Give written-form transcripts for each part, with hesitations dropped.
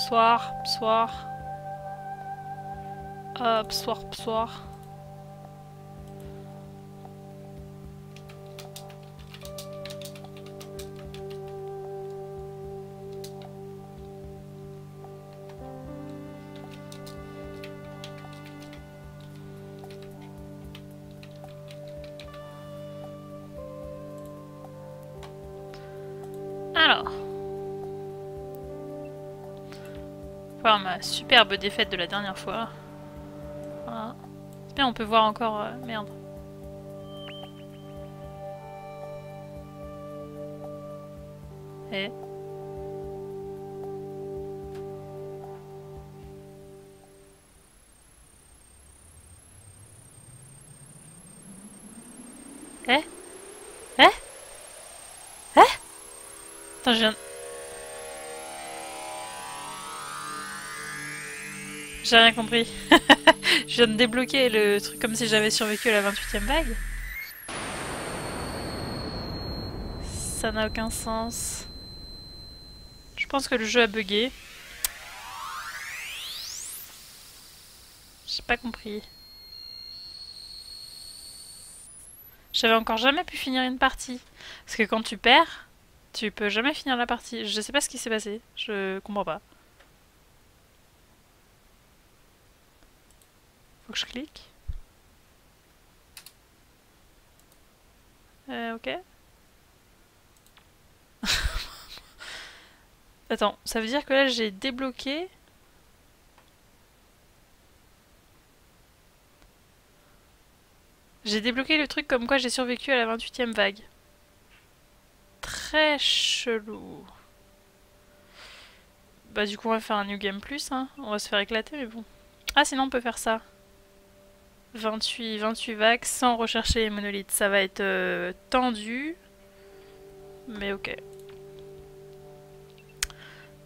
Psoir, psoir. Psoir, psoir. Alors. Voir ma superbe défaite de la dernière fois. Voilà. C'est bien, on peut voir encore... merde. Eh. Eh. Eh. Eh. Attends, je viens... J'ai rien compris. Je viens de débloquer le truc comme si j'avais survécu à la 28e vague. Ça n'a aucun sens. Je pense que le jeu a bugué. J'ai pas compris. J'avais encore jamais pu finir une partie. Parce que quand tu perds, tu peux jamais finir la partie. Je sais pas ce qui s'est passé. Je comprends pas. Faut que je clique. Ok. Attends, ça veut dire que là j'ai débloqué. J'ai débloqué le truc comme quoi j'ai survécu à la 28e vague. Très chelou. Bah du coup on va faire un New Game Plus, hein. On va se faire éclater mais bon. Ah sinon on peut faire ça. 28 vagues sans rechercher les monolithes. Ça va être tendu. Mais ok.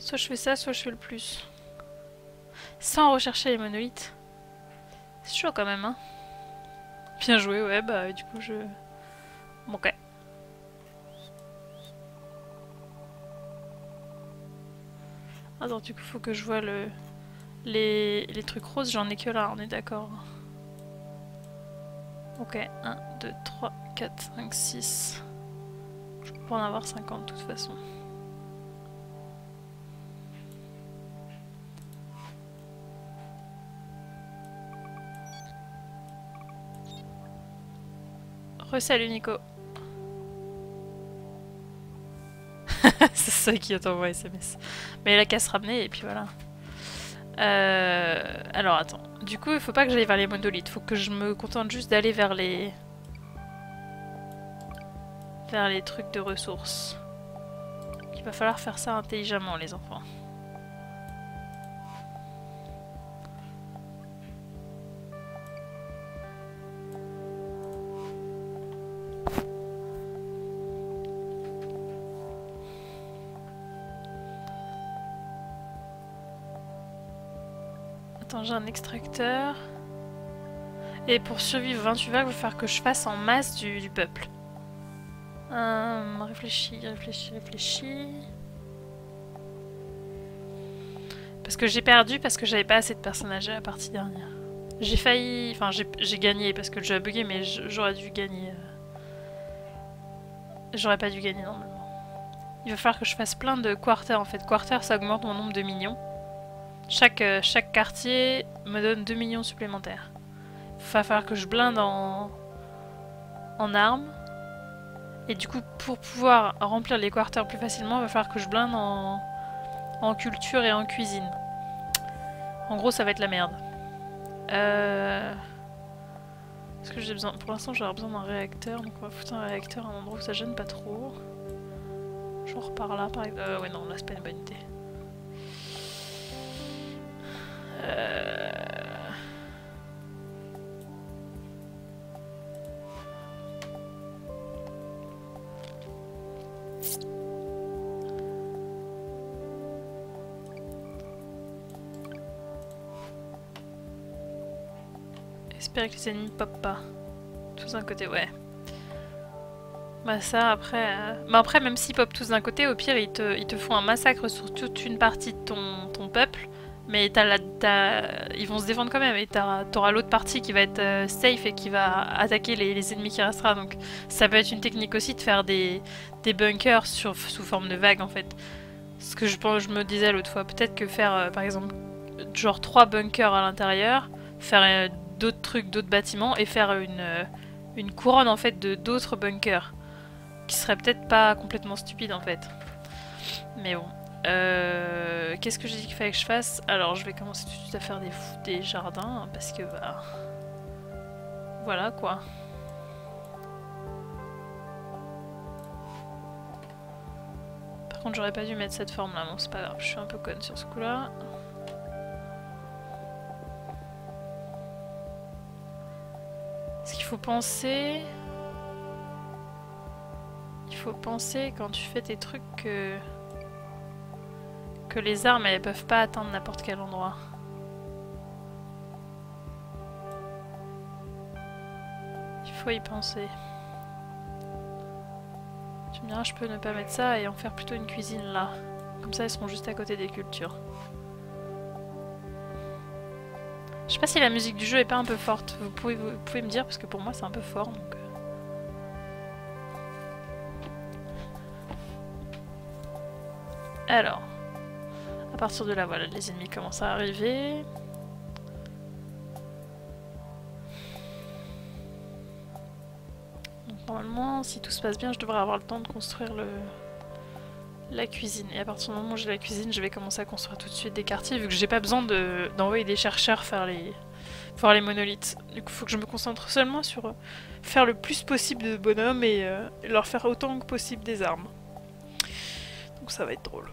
Soit je fais ça, soit je fais le plus. Sans rechercher les monolithes. C'est chaud quand même, hein. Bien joué, ouais, bah du coup je... Bon, ok. Attends, du coup faut que je vois les trucs roses, j'en ai que là, on est d'accord. Ok, 1, 2, 3, 4, 5, 6. Je peux pas en avoir 50 de toute façon. Re-salut Nico. C'est ça qui t'envoie SMS. Mais il a qu'à se ramener et puis voilà. Alors attends. Du coup, il faut pas que j'aille vers les monolithes. Faut que je me contente juste d'aller vers les... vers les trucs de ressources. Il va falloir faire ça intelligemment, les enfants. Attends, j'ai un extracteur. Et pour survivre 28 vagues, il va falloir que je fasse en masse du peuple. Réfléchis, réfléchis, réfléchis. Parce que j'ai perdu parce que j'avais pas assez de personnages à la partie dernière. J'ai failli... Enfin, j'ai gagné parce que le jeu a bugué, mais j'aurais dû gagner. J'aurais pas dû gagner normalement. Il va falloir que je fasse plein de quarters en fait. Quarters, ça augmente mon nombre de minions. Chaque quartier me donne 2 millions supplémentaires. Il va falloir que je blinde en armes. Et du coup, pour pouvoir remplir les quarters plus facilement, il va falloir que je blinde en culture et en cuisine. En gros, ça va être la merde. Est-ce que j'ai besoin... Pour l'instant, j'aurais besoin d'un réacteur. Donc on va foutre un réacteur à un endroit où ça gêne pas trop. Genre par là, par exemple. Ouais, non, là, c'est pas une bonne idée. Espérer que les ennemis popent pas. Tous d'un côté, ouais. Bah ça après... Bah après même s'ils pop tous d'un côté, au pire ils te font un massacre sur toute une partie de ton peuple. Mais ils vont se défendre quand même et t'auras l'autre partie qui va être safe et qui va attaquer les ennemis qui restera. Donc ça peut être une technique aussi de faire des bunkers sous forme de vagues en fait. Ce que je me disais l'autre fois, peut-être que faire par exemple genre 3 bunkers à l'intérieur, faire d'autres trucs, d'autres bâtiments et faire une couronne en fait de d'autres bunkers. Qui serait peut-être pas complètement stupide en fait. Mais bon. Qu'est-ce que j'ai dit qu'il fallait que je fasse? Alors je vais commencer tout de suite à faire des jardins hein, parce que bah... Voilà quoi. Par contre j'aurais pas dû mettre cette forme là, bon c'est pas grave, je suis un peu conne sur ce coup là. Ce qu'il faut penser... Il faut penser quand tu fais tes trucs que les armes elles peuvent pas atteindre n'importe quel endroit. Il faut y penser. Tu me diras, je peux ne pas mettre ça et en faire plutôt une cuisine là. Comme ça, elles seront juste à côté des cultures. Je sais pas si la musique du jeu est pas un peu forte. Vous pouvez me dire parce que pour moi c'est un peu fort. Donc... Alors, à partir de là, voilà, les ennemis commencent à arriver. Donc normalement, si tout se passe bien, je devrais avoir le temps de construire la cuisine. Et à partir du moment où j'ai la cuisine, je vais commencer à construire tout de suite des quartiers, vu que j'ai pas besoin d'envoyer des chercheurs faire les monolithes. Du coup, il faut que je me concentre seulement sur faire le plus possible de bonhommes et leur faire autant que possible des armes. Donc ça va être drôle.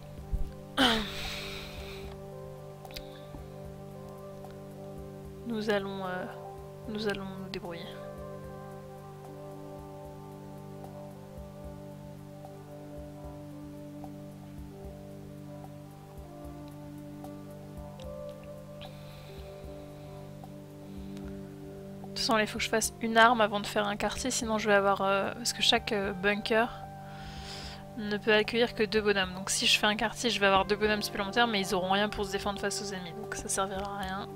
Nous allons nous débrouiller. De toute façon, il faut que je fasse une arme avant de faire un quartier, sinon je vais avoir... parce que chaque bunker ne peut accueillir que 2 bonhommes. Donc si je fais un quartier, je vais avoir 2 bonhommes supplémentaires, mais ils auront rien pour se défendre face aux ennemis. Donc ça servira à rien.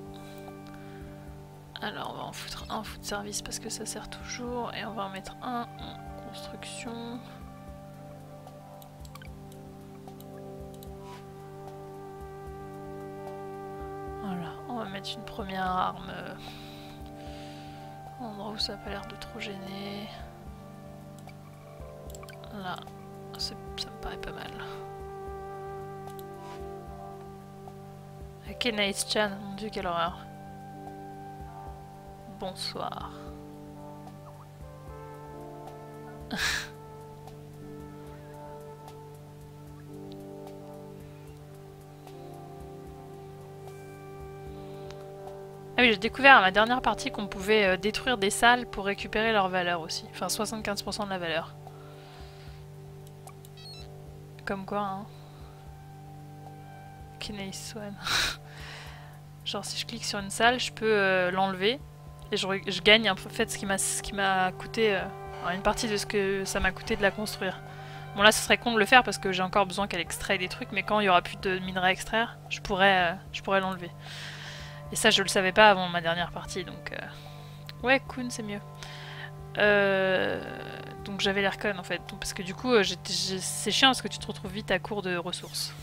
Alors on va en foutre un foot service parce que ça sert toujours. Et on va en mettre un en construction. Voilà, on va mettre une première arme. Un endroit où ça n'a pas l'air de trop gêner. Là, ça me paraît pas mal. Ok, Nice Chan, mon dieu, quelle horreur. Bonsoir. Ah oui, j'ai découvert à ma dernière partie qu'on pouvait détruire des salles pour récupérer leur valeur aussi. Enfin, 75% de la valeur. Comme quoi, hein. Kinase Swan. Genre, si je clique sur une salle, je peux l'enlever. Et je gagne en fait ce qui m'a coûté... une partie de ce que ça m'a coûté de la construire. Bon là, ce serait con de le faire parce que j'ai encore besoin qu'elle extrait des trucs. Mais quand il y aura plus de minerais à extraire, je pourrais l'enlever. Et ça, je le savais pas avant ma dernière partie, donc... Ouais, Kun, c'est mieux. Donc j'avais l'air conne, en fait. Donc, parce que du coup, c'est chiant parce que tu te retrouves vite à court de ressources.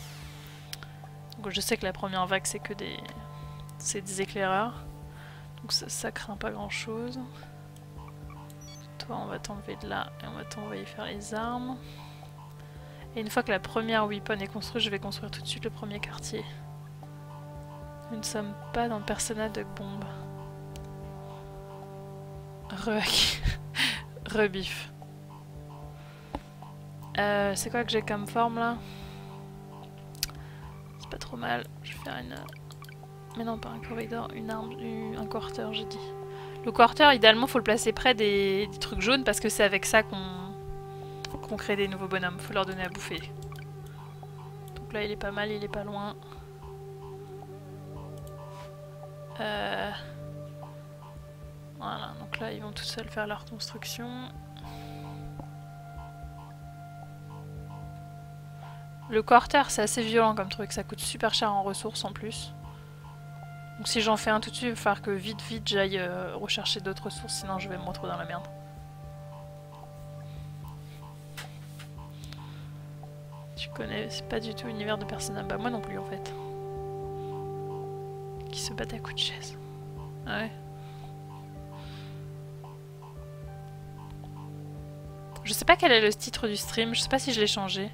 Donc je sais que la première vague, c'est que des éclaireurs. Donc ça craint pas grand-chose. Toi, on va t'enlever de là et on va t'envoyer faire les armes. Et une fois que la première weapon est construite, je vais construire tout de suite le premier quartier. Nous ne sommes pas dans Persona de bombe. Rebif. C'est quoi que j'ai comme forme là? C'est pas trop mal. Je vais faire une... Mais non, pas un corridor, une arme, un quarter, j'ai dit. Le quarter, idéalement, faut le placer près des trucs jaunes parce que c'est avec ça qu'on crée des nouveaux bonhommes. Faut leur donner à bouffer. Donc là, il est pas mal, il est pas loin. Voilà, donc là ils vont tout seuls faire leur construction. Le quarter, c'est assez violent comme truc, ça coûte super cher en ressources en plus. Donc si j'en fais un tout de suite, il va falloir que vite j'aille rechercher d'autres ressources, sinon je vais me retrouver dans la merde. Tu connais, c'est pas du tout l'univers de Persona. Bah moi non plus en fait. Qui se battent à coups de chaise. Ah ouais. Je sais pas quel est le titre du stream, je sais pas si je l'ai changé.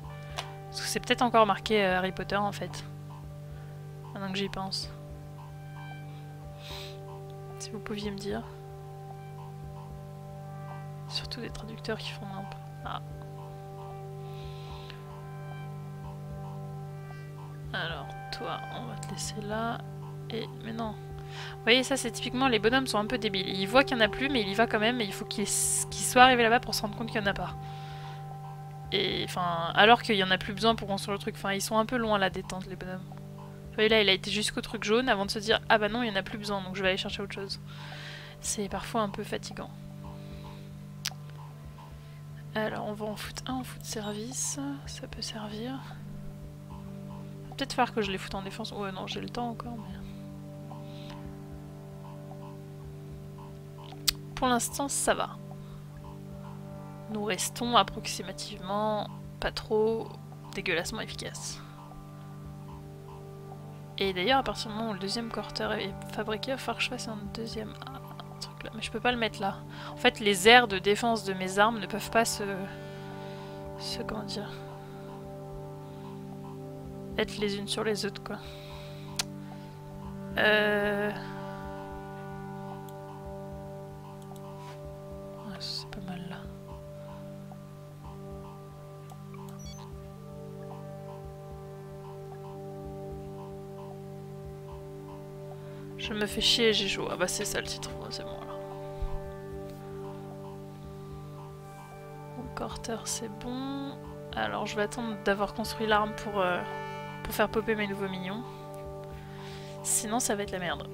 Parce que c'est peut-être encore marqué Harry Potter en fait. Maintenant que j'y pense. Si vous pouviez me dire. Surtout des traducteurs qui font un peu. Ah. Alors, toi, on va te laisser là. Et. Mais non. Vous voyez, ça c'est typiquement les bonhommes sont un peu débiles. Il voit qu'il n'y en a plus, mais il y va quand même. Et il faut qu'il soit arrivé là-bas pour se rendre compte qu'il n'y en a pas. Et enfin, alors qu'il n'y en a plus besoin pour construire le truc. Enfin, ils sont un peu loin à la détente, les bonhommes. Vous voyez là, il a été jusqu'au truc jaune avant de se dire ah bah non, il n'y en a plus besoin, donc je vais aller chercher autre chose. C'est parfois un peu fatigant. Alors, on va en foutre un en foot service. Ça peut servir. Peut-être faire que je les foute en défense. Ouais, non, j'ai le temps encore, mais. Pour l'instant, ça va. Nous restons approximativement pas trop dégueulassement efficaces. Et d'ailleurs, à partir du moment où le deuxième quarter est fabriqué, il va falloir que je fasse un deuxième truc là. Mais je peux pas le mettre là. En fait, les aires de défense de mes armes ne peuvent pas comment dire, être les unes sur les autres, quoi. Ouais, c'est pas mal là. Je me fais chier et j'ai chaud. Ah bah c'est ça le titre, c'est bon alors. Mon quarter c'est bon. Alors je vais attendre d'avoir construit l'arme pour faire popper mes nouveaux minions. Sinon ça va être la merde.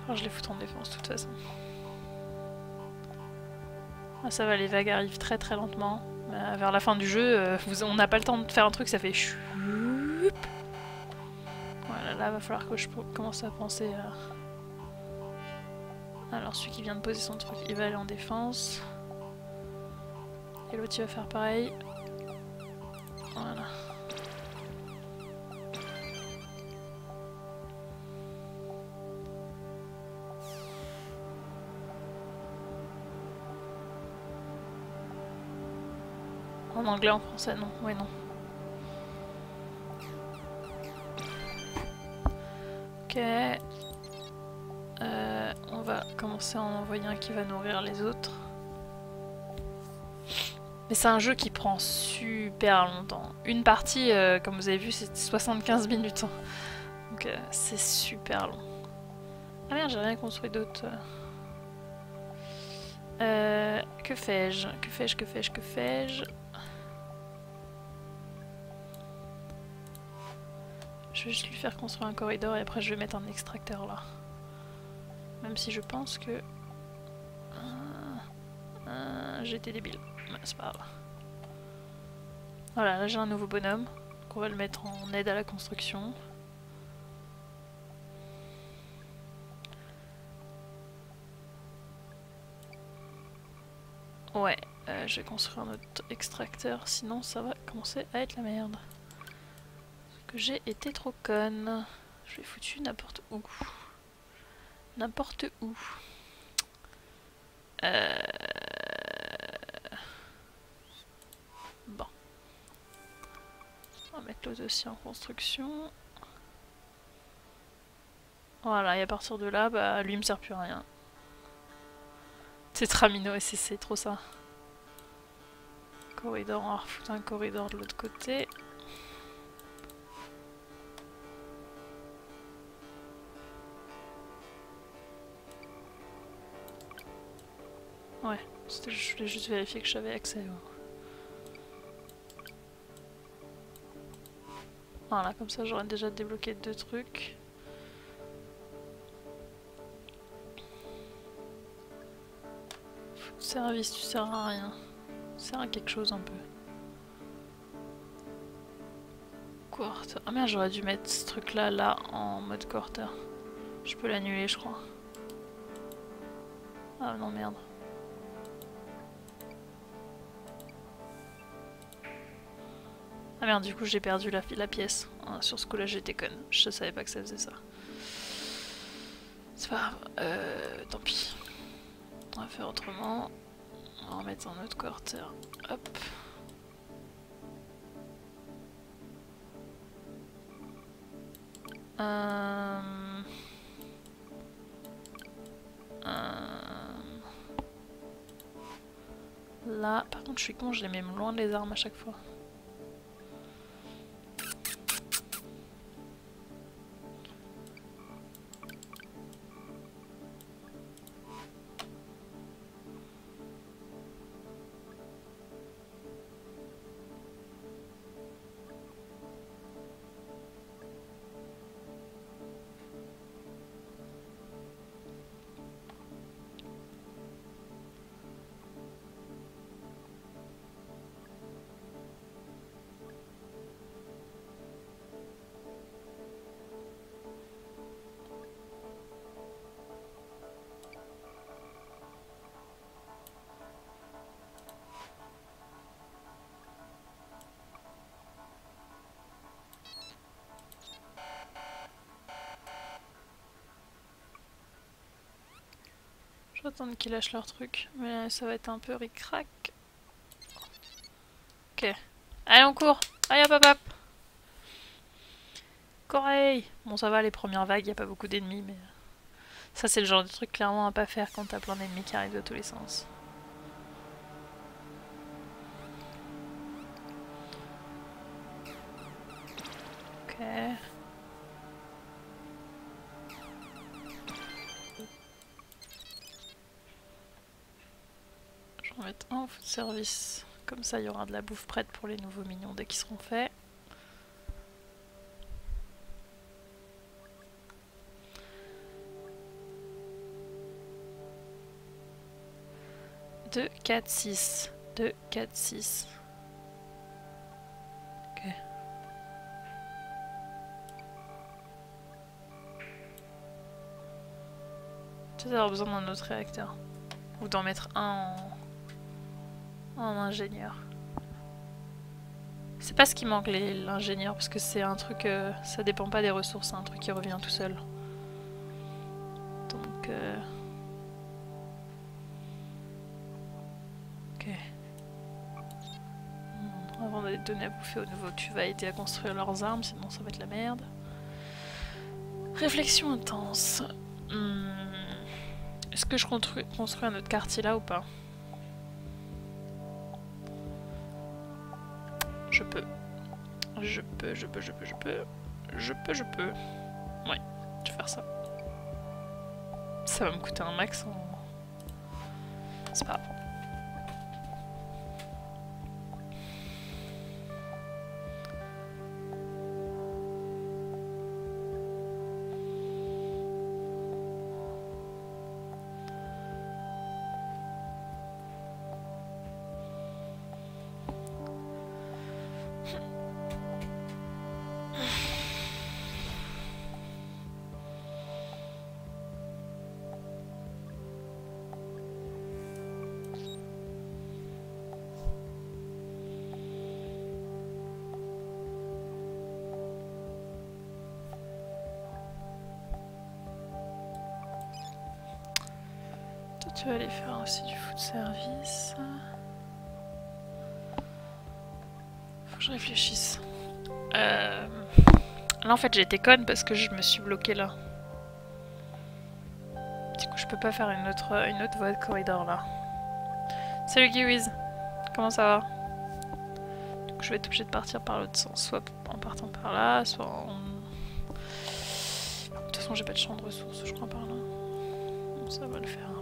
Alors je les foutre en défense de toute façon. Ah, ça va, les vagues arrivent très très lentement. Vers la fin du jeu, on n'a pas le temps de faire un truc, ça fait choup. Voilà, là va falloir que je commence à penser à... Alors celui qui vient de poser son truc, il va aller en défense. Et l'autre il va faire pareil. Voilà. En anglais, en français, non. Ouais, non. Ok. On va commencer à en envoyer un qui va nourrir les autres. Mais c'est un jeu qui prend super longtemps. Une partie, comme vous avez vu, c'est 75 minutes. Donc c'est super long. Ah merde, j'ai rien construit d'autre. Que fais-je? Que fais-je? Je vais juste lui faire construire un corridor et après je vais mettre un extracteur là. Même si je pense que... j'ai été débile. Mais c'est pas grave. Voilà, là j'ai un nouveau bonhomme. Donc on va le mettre en aide à la construction. Ouais, je vais construire un autre extracteur, sinon ça va commencer à être la merde. Parce que j'ai été trop conne. Je l'ai foutu n'importe où. N'importe où. Bon. On va mettre l'autre aussi en construction. Voilà, et à partir de là, bah lui il me sert plus à rien. Tetramino SCC, trop ça. Corridor, on va refoutre un corridor de l'autre côté. Ouais, je voulais juste vérifier que j'avais accès. Voilà, comme ça j'aurais déjà débloqué 2 trucs. Service, tu sers à rien. Tu sers à quelque chose un peu. Quarter. Ah merde, j'aurais dû mettre ce truc là en mode quarter. Je peux l'annuler, je crois. Ah non, merde. Ah merde, du coup j'ai perdu la pièce. Ah, sur ce coup là j'étais conne. Je savais pas que ça faisait ça. C'est pas grave. Tant pis. On va faire autrement. On va remettre un autre quarter. Hop. Là, par contre je suis con, je les mets loin des armes à chaque fois. Je vais attendre qu'ils lâchent leur truc, mais ça va être un peu ric-rac. Ok. Allez, on court. Allez, hop hop hop. Corey. Bon, ça va, les premières vagues, y a pas beaucoup d'ennemis, mais... Ça, c'est le genre de truc clairement à pas faire quand t'as plein d'ennemis qui arrivent de tous les sens. Ok. Je vais en mettre un au food service. Comme ça, il y aura de la bouffe prête pour les nouveaux mignons dès qu'ils seront faits. Deux, 4, 6. 2, 4, 6. Ok. Tu vas avoir besoin d'un autre réacteur. Ou d'en mettre un en ingénieur. C'est pas ce qui manque l'ingénieur, parce que c'est un truc... ça dépend pas des ressources, c'est un truc qui revient tout seul. Donc... Ok. Avant de donner à bouffer au nouveau, tu vas aider à construire leurs armes, sinon ça va être la merde. Réflexion intense. Est-ce que je construis un autre quartier là ou pas? Je peux. Je peux. Ouais, je vais faire ça. Ça va me coûter un max en... C'est pas grave. Tu vas aller faire aussi du food service. Faut que je réfléchisse. Là en fait j'ai été conne parce que je me suis bloquée là. Du coup je peux pas faire une autre voie de corridor là. Salut Kiwiz, comment ça va? Du coup je vais être obligée de partir par l'autre sens, soit en partant par là, soit en... De toute façon j'ai pas de champ de ressources je crois par là. Bon, ça va le faire alors.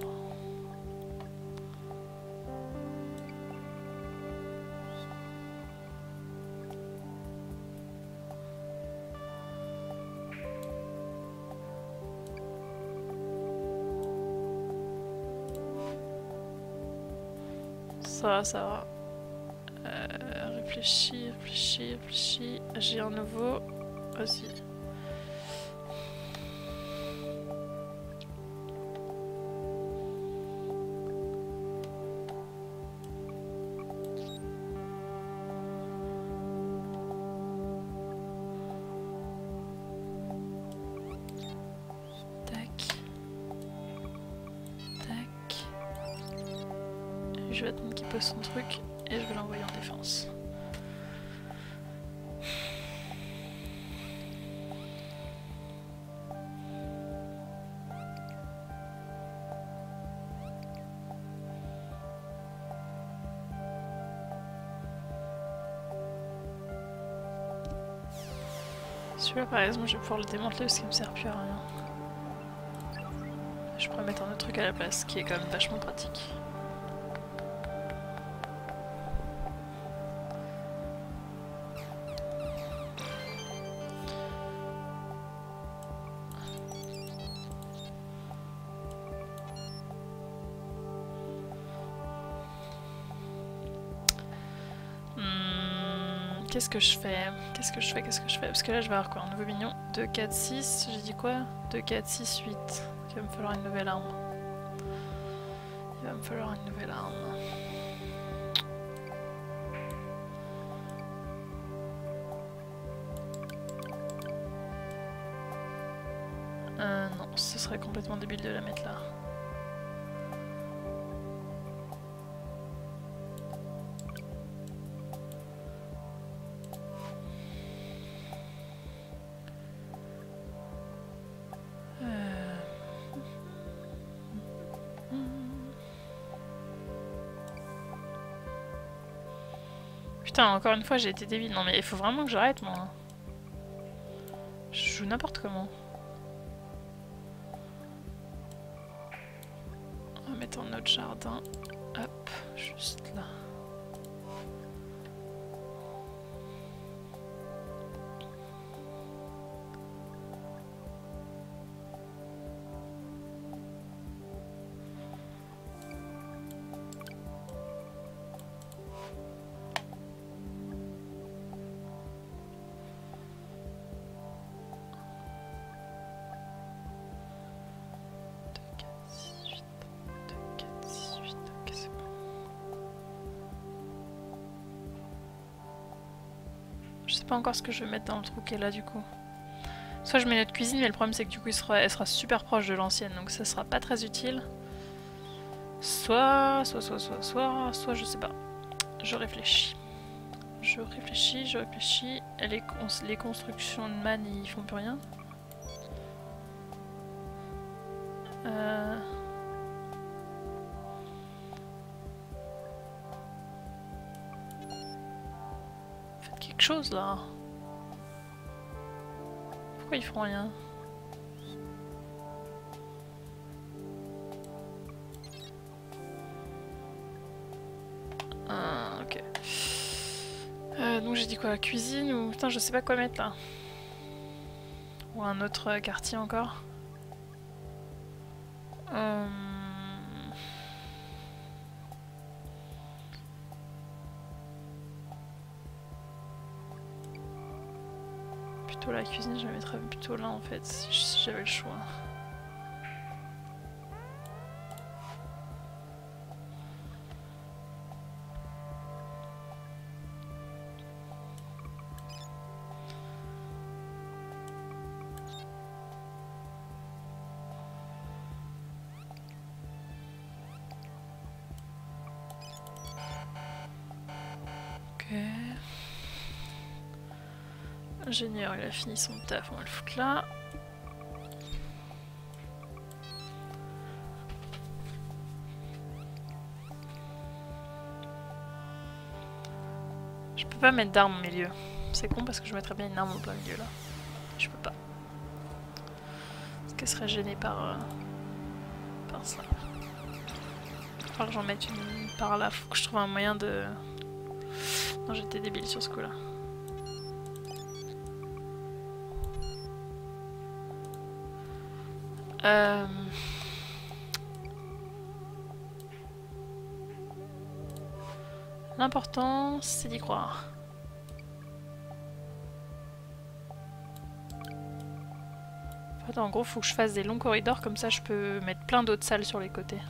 Ça va, ça va. Réfléchis, réfléchis, réfléchis. J'ai un nouveau aussi. Je vais attendre qu'il pose son truc et je vais l'envoyer en défense. Celui-là par exemple je vais pouvoir le démanteler parce qu'il me sert plus à rien. Je pourrais mettre un autre truc à la place qui est quand même vachement pratique. Qu'est-ce que je fais? Qu'est-ce que je fais? Qu'est-ce que je fais? Parce que là je vais avoir quoi? Un nouveau mignon? 2, 4, 6, j'ai dit quoi? 2, 4, 6, 8. Il va me falloir une nouvelle arme. Il va me falloir une nouvelle arme. Non, ce serait complètement débile de la mettre là. Putain, encore une fois j'ai été débile. Non mais il faut vraiment que j'arrête moi. Je joue n'importe comment. On va mettre en notre jardin. Hop, juste là. Pas encore ce que je vais mettre dans le trou qui est là du coup. Soit je mets notre cuisine mais le problème c'est que du coup elle sera super proche de l'ancienne donc ça sera pas très utile. Soit je sais pas. Je réfléchis. Je réfléchis. Les constructions de man ils font plus rien. Chose là. Pourquoi ils font rien? Ok. Donc j'ai dit quoi? Cuisine ou... Putain je sais pas quoi mettre là. Ou un autre quartier encore. La cuisine, je la mettrais plutôt là en fait, si j'avais le choix. Ok. Ingénieur, il a fini son taf, on va le foutre là. Je peux pas mettre d'arme au milieu. C'est con parce que je mettrais bien une arme au plein milieu là. Je peux pas. Parce qu'elle serait gênée par ça. Il va falloir que j'en mette une par là. Faut que je trouve un moyen de... Non, j'étais débile sur ce coup là. L'important, c'est d'y croire. En fait, en gros, faut que je fasse des longs corridors, comme ça je peux mettre plein d'autres salles sur les côtés.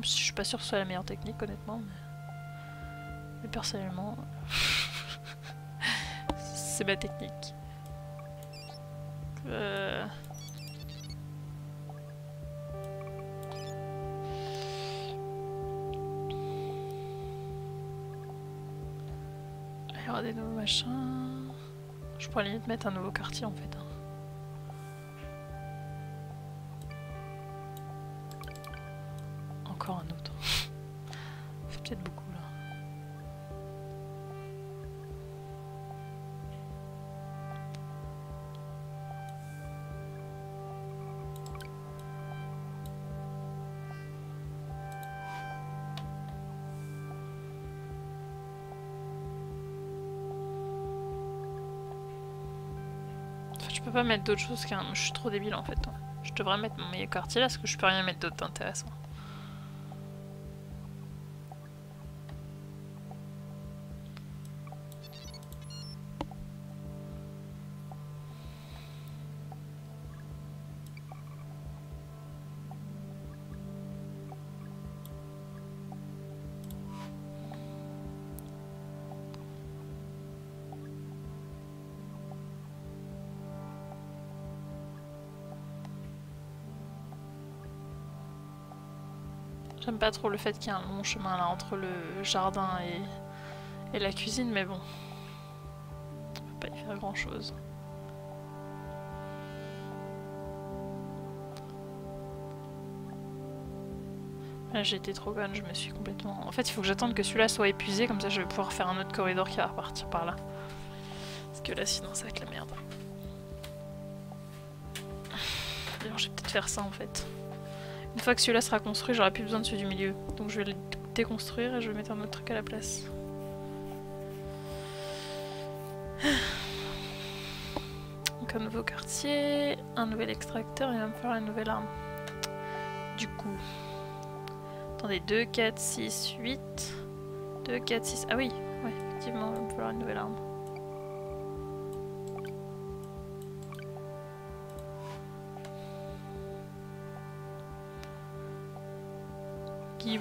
Je suis pas sûre que ce soit la meilleure technique, honnêtement, mais personnellement, c'est ma technique. Il y aura des nouveaux machins. Je pourrais limite mettre un nouveau quartier en fait. Encore un autre. Ça fait peut-être beaucoup là. Je peux pas mettre d'autres choses qu'un... Je suis trop débile en fait. Je devrais mettre mon meilleur quartier là parce que je peux rien mettre d'autre d'intéressant. J'aime pas trop le fait qu'il y ait un long chemin là entre le jardin et la cuisine, mais bon. On peut pas y faire grand chose. Là j'ai été trop conne, je me suis complètement... En fait il faut que j'attende que celui-là soit épuisé, comme ça je vais pouvoir faire un autre corridor qui va repartir par là. Parce que là sinon ça va être la merde. D'ailleurs je vais peut-être faire ça en fait. Une fois que celui-là sera construit, j'aurai plus besoin de celui du milieu. Donc je vais le déconstruire et je vais mettre un autre truc à la place. Donc un nouveau quartier, un nouvel extracteur et il va me falloir une nouvelle arme. Du coup... Attendez, 2, 4, 6, 8... 2, 4, 6... Ah oui, ouais, effectivement, il va me falloir une nouvelle arme.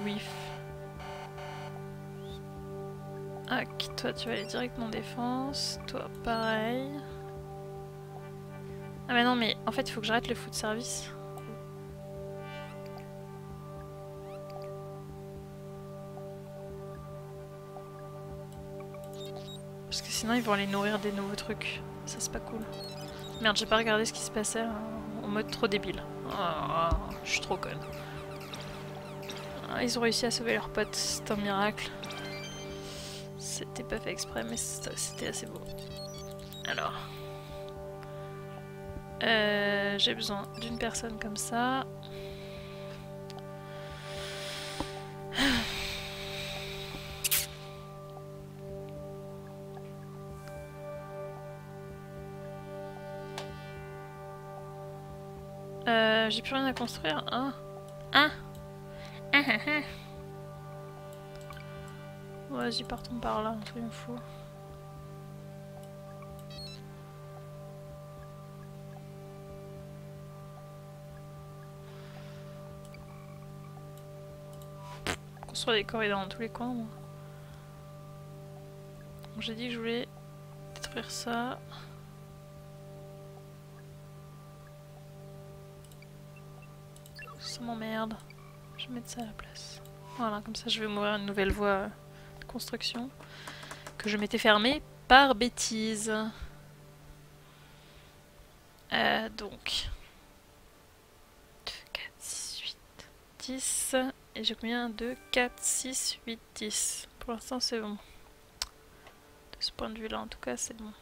Whiff. Ah, toi tu vas aller directement défense, toi pareil. Ah mais non mais en fait il faut que j'arrête le foot service. Parce que sinon ils vont aller nourrir des nouveaux trucs. Ça c'est pas cool. Merde, j'ai pas regardé ce qui se passait en mode trop débile. Oh, je suis trop conne. Ils ont réussi à sauver leur pote, c'est un miracle. C'était pas fait exprès, mais c'était assez beau. Alors. J'ai besoin d'une personne comme ça. J'ai plus rien à construire. Ah. Ah. Vas-y, partons par là, un truc fou. Construire des corridors dans tous les coins, moi. J'ai dit que je voulais détruire ça. Ça m'emmerde. Je vais mettre ça à la place. Voilà, comme ça je vais m'ouvrir une nouvelle voie de construction que je m'étais fermée par bêtise. Donc 2, 4, 6, 8, 10. Et j'ai combien? 2, 4, 6, 8, 10. Pour l'instant c'est bon. De ce point de vue là en tout cas c'est bon.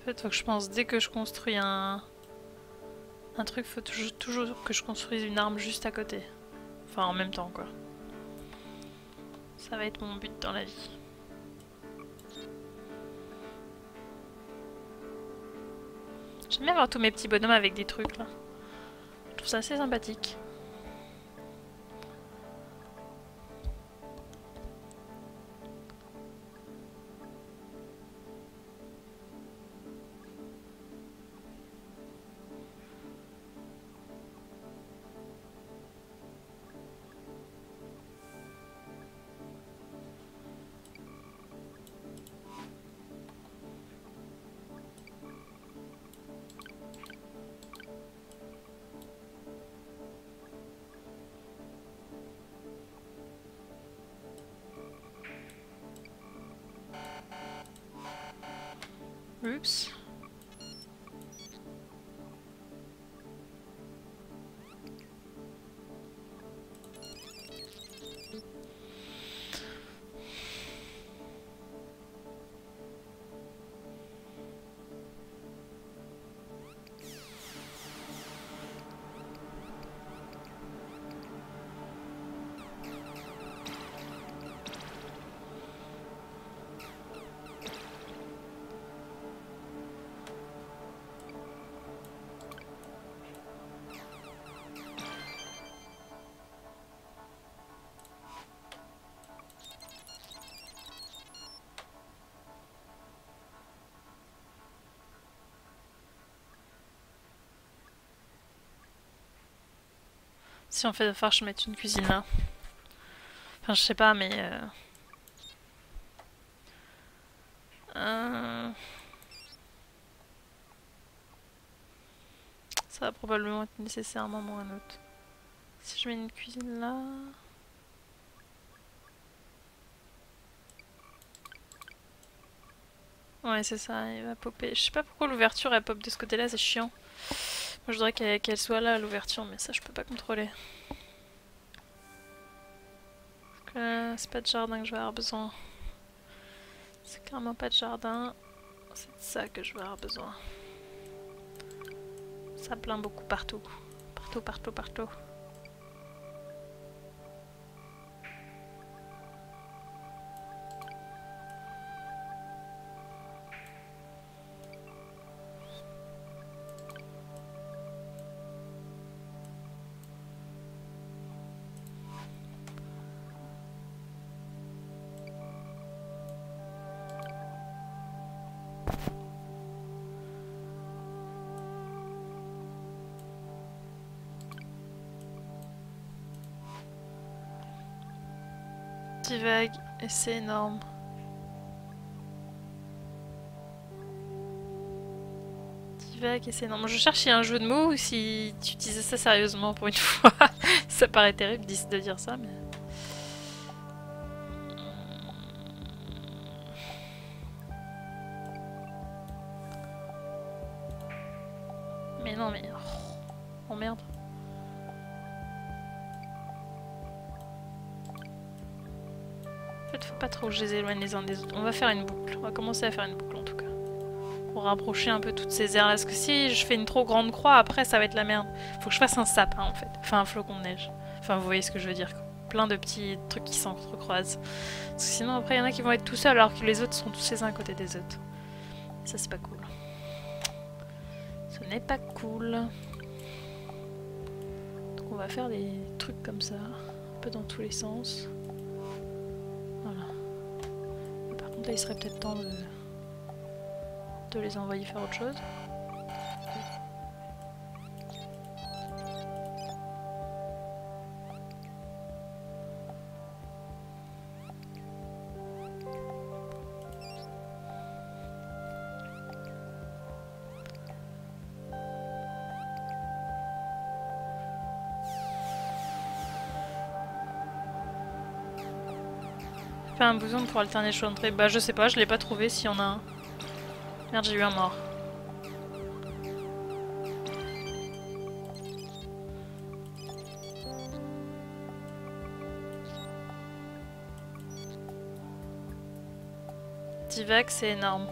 En fait, faut que je pense, dès que je construis un truc, faut toujours que je construise une arme juste à côté. Enfin, en même temps, quoi. Ça va être mon but dans la vie. J'aime bien voir tous mes petits bonhommes avec des trucs, là. Je trouve ça assez sympathique. Oups. Si on fait de faire, je mette une cuisine là. Enfin, je sais pas, mais... ça va probablement être nécessaire à un moment ou à un autre. Si je mets une cuisine là... Ouais, c'est ça, il va popper. Je sais pas pourquoi l'ouverture elle pop de ce côté-là, c'est chiant. Moi je voudrais qu'elle soit là, l'ouverture, mais ça je peux pas contrôler. C'est pas de jardin que je vais avoir besoin. C'est clairement pas de jardin. C'est de ça que je vais avoir besoin. Ça plaint beaucoup partout. Partout, partout, partout. Petit vague, et c'est énorme. Petit vague et c'est énorme. Je cherche s'il y a un jeu de mots ou si tu disais ça sérieusement pour une fois. Ça paraît terrible de dire ça, mais... Mais non, mais... Oh merde. En fait, faut pas trop que je les éloigne les uns des autres. On va faire une boucle. On va commencer à faire une boucle en tout cas. Pour rapprocher un peu toutes ces aires là. Parce que si je fais une trop grande croix, après ça va être la merde. Faut que je fasse un sapin en fait. Enfin un flocon de neige. Enfin vous voyez ce que je veux dire quoi. Plein de petits trucs qui s'entrecroisent. Parce que sinon après il y en a qui vont être tout seuls alors que les autres sont tous les uns à côté des autres. Ça c'est pas cool. Ce n'est pas cool. Donc on va faire des trucs comme ça. Un peu dans tous les sens. Voilà. Mais par contre là il serait peut-être temps de les envoyer faire autre chose. Fais un bouson pour alterner chaud entrée. Bah je sais pas, je l'ai pas trouvé s'il y en a un. Merde, j'ai eu un mort. Divac, c'est énorme.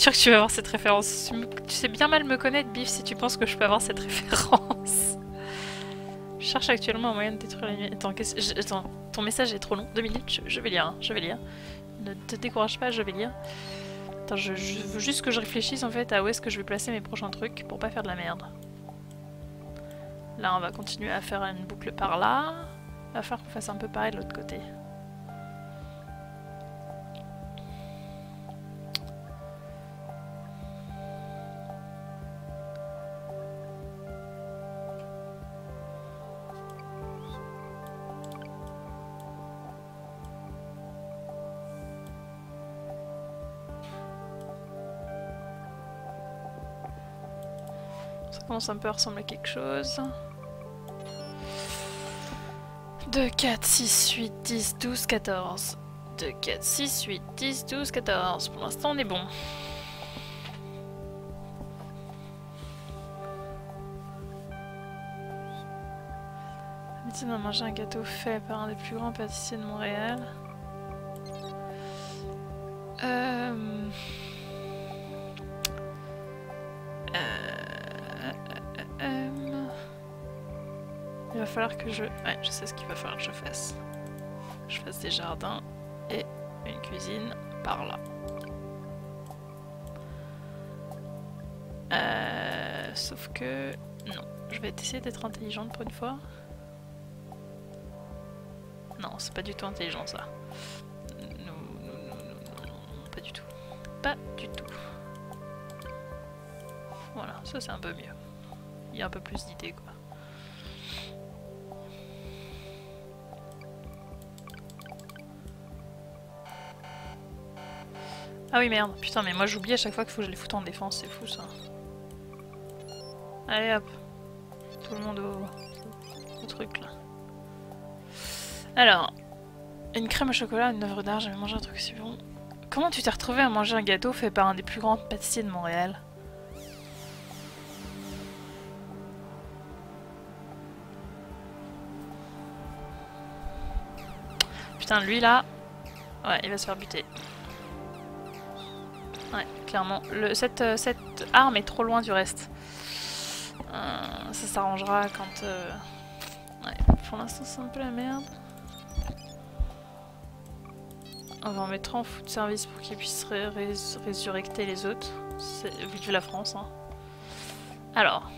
sûr que tu vas avoir cette référence. Tu sais bien mal me connaître, Biff, si tu penses que je peux avoir cette référence. Je cherche actuellement un moyen de détruire la nuit. Attends, ton message est trop long. 2 minutes, je vais lire, hein, je vais lire. Ne te décourage pas, je vais lire. Attends, je veux juste que je réfléchisse en fait à où est-ce que je vais placer mes prochains trucs pour pas faire de la merde. Là, on va continuer à faire une boucle par là. Il va falloir qu'on fasse un peu pareil de l'autre côté. Ça commence un peu à ressembler à quelque chose. 2, 4, 6, 8, 10, 12, 14. 2, 4, 6, 8, 10, 12, 14. Pour l'instant, on est bon. L'habitude de manger un gâteau fait par un des plus grands pâtissiers de Montréal. Il va falloir que je... Ouais, je sais ce qu'il va falloir que je fasse. Je fasse des jardins et une cuisine par là. Sauf que... Non, je vais essayer d'être intelligente pour une fois. Non, c'est pas du tout intelligent ça. Non, pas du tout. Pas du tout. Voilà, ça c'est un peu mieux. Il y a un peu plus d'idées quoi. Ah oui merde, putain mais moi j'oublie à chaque fois qu'il faut que je les foute en défense, c'est fou ça. Allez hop, tout le monde au truc là. Alors, une crème au chocolat, une œuvre d'art, j'avais mangé un truc si bon. Comment tu t'es retrouvé à manger un gâteau fait par un des plus grands pâtissiers de Montréal? Putain lui là, ouais il va se faire buter. Ouais, clairement. Cette arme est trop loin du reste. Ça s'arrangera quand... Ouais, pour l'instant c'est un peu la merde. On va en mettre en foot service pour qu'ils puissent résurrecter les autres. Vive la France, hein. Alors...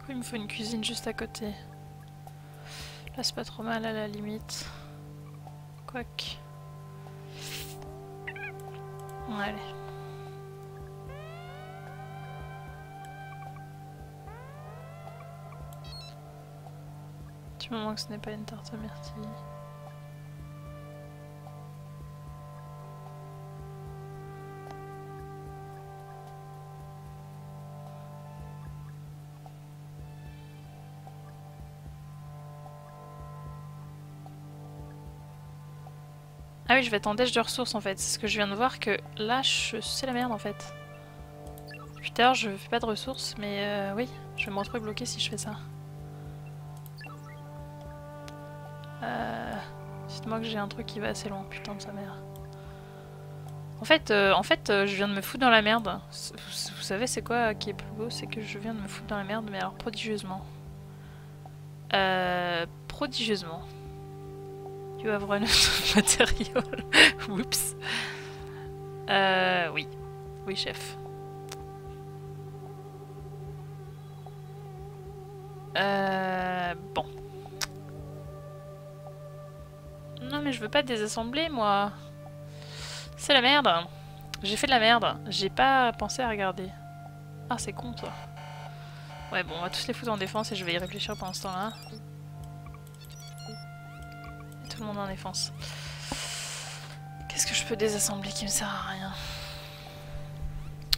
il me faut une cuisine juste à côté. Là c'est pas trop mal à la limite. Quoique. Ouais, allez. Du moment que ce n'est pas une tarte à myrtille. Ah oui, je vais être en dèche de ressources en fait. C'est ce que je viens de voir que là, c'est la merde en fait. Depuis tout à l'heure, je fais pas de ressources, mais oui, je vais me retrouver bloqué si je fais ça. Dites-moi que j'ai un truc qui va assez loin, putain de sa mère. En fait, je viens de me foutre dans la merde. Vous savez c'est quoi qui est plus beau? C'est que je viens de me foutre dans la merde, mais alors prodigieusement. Prodigieusement. You have run out of material. Oups. Oui. Oui, chef. Bon. Non, mais je veux pas désassembler, moi. C'est la merde. J'ai fait de la merde. J'ai pas pensé à regarder. Ah, c'est con, toi. Ouais, bon, on va tous les foutre en défense et je vais y réfléchir pendant ce temps-là. tout le monde en défense. Qu'est-ce que je peux désassembler qui me sert à rien?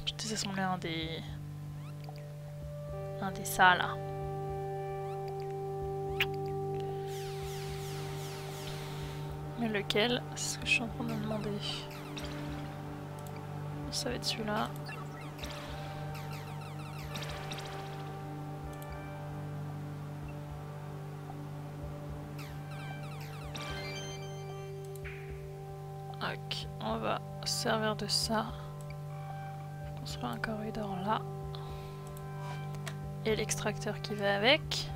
Je vais désassembler un des ça là. Mais lequel? C'est ce que je suis en train de me demander. Ça va être celui-là. Ok, on va se servir de ça. Construire un corridor là. Et l'extracteur qui va avec.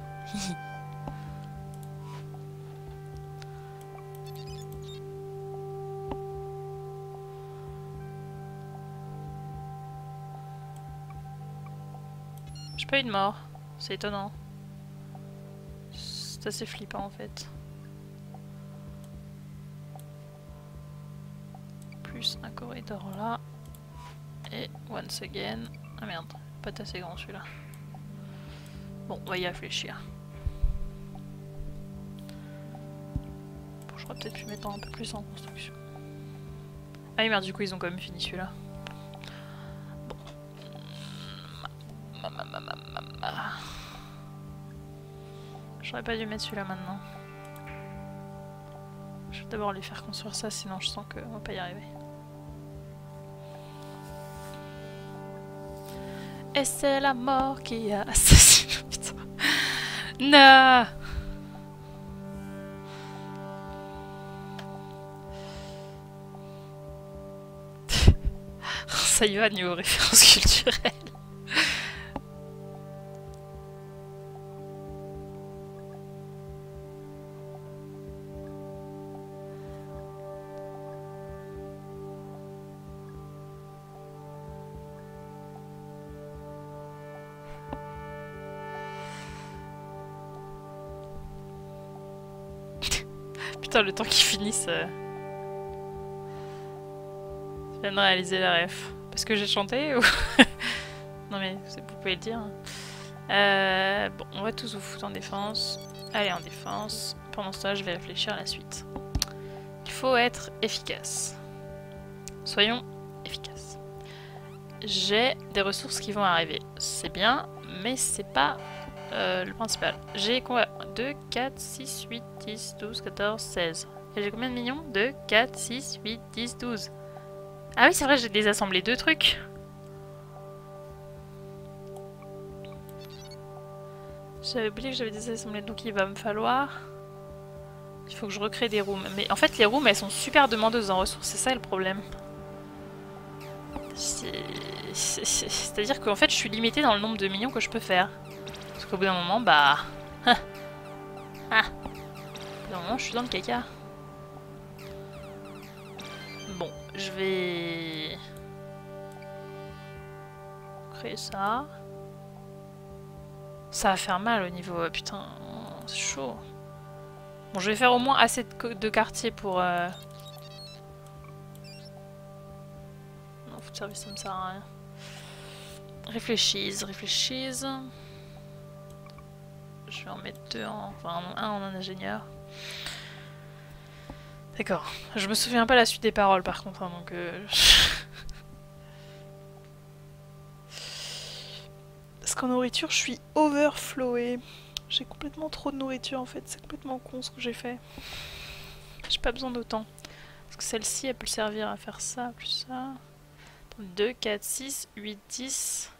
J'ai pas eu de mort. C'est étonnant. C'est assez flippant en fait. Plus un corridor là. Et once again. Ah merde, pas assez grand celui-là. Bon, on va y réfléchir. Bon, j'aurais peut-être pu mettre un peu plus en construction. Ah oui, merde, du coup, ils ont quand même fini celui-là. Bon. J'aurais pas dû mettre celui-là maintenant. Je vais d'abord lui faire construire ça, sinon je sens qu'on va pas y arriver. Et c'est la mort qui a assassiné. Putain. Non. Ça y va niveau référence culturelle. Putain, le temps qu'ils finissent. Je viens de réaliser la ref. Parce que j'ai chanté ou... Non mais vous pouvez le dire. Bon, on va tous vous foutre en défense. Allez, en défense. Pendant ce temps, je vais réfléchir à la suite. Il faut être efficace. Soyons efficaces. J'ai des ressources qui vont arriver. C'est bien, mais c'est pas le principal. J'ai quoi? 2, 4, 6, 8, 10, 12, 14, 16. Et j'ai combien de millions? 2, 4, 6, 8, 10, 12. Ah oui, c'est vrai, j'ai désassemblé 2 trucs. J'avais oublié que j'avais désassemblé, donc il va me falloir... Il faut que je recrée des rooms. Mais en fait, les rooms, elles sont super demandeuses en ressources, c'est ça le problème. C'est-à-dire qu'en fait, je suis limitée dans le nombre de millions que je peux faire. Parce qu'au bout d'un moment, bah... Au bout d'un moment, je suis dans le caca. Bon, je vais... créer ça. Ça va faire mal au niveau... putain, c'est chaud. Bon, je vais faire au moins assez de quartiers pour... Non, foot service, ça me sert à rien. Réfléchisse. Je vais en mettre 2 en... Enfin, un en ingénieur. D'accord. Je me souviens pas la suite des paroles par contre, hein, donc... Parce qu'en nourriture, je suis overflowée. J'ai complètement trop de nourriture en fait, c'est complètement con ce que j'ai fait. J'ai pas besoin d'autant. Parce que celle-ci, elle peut servir à faire ça, plus ça. 2, 4, 6, 8, 10...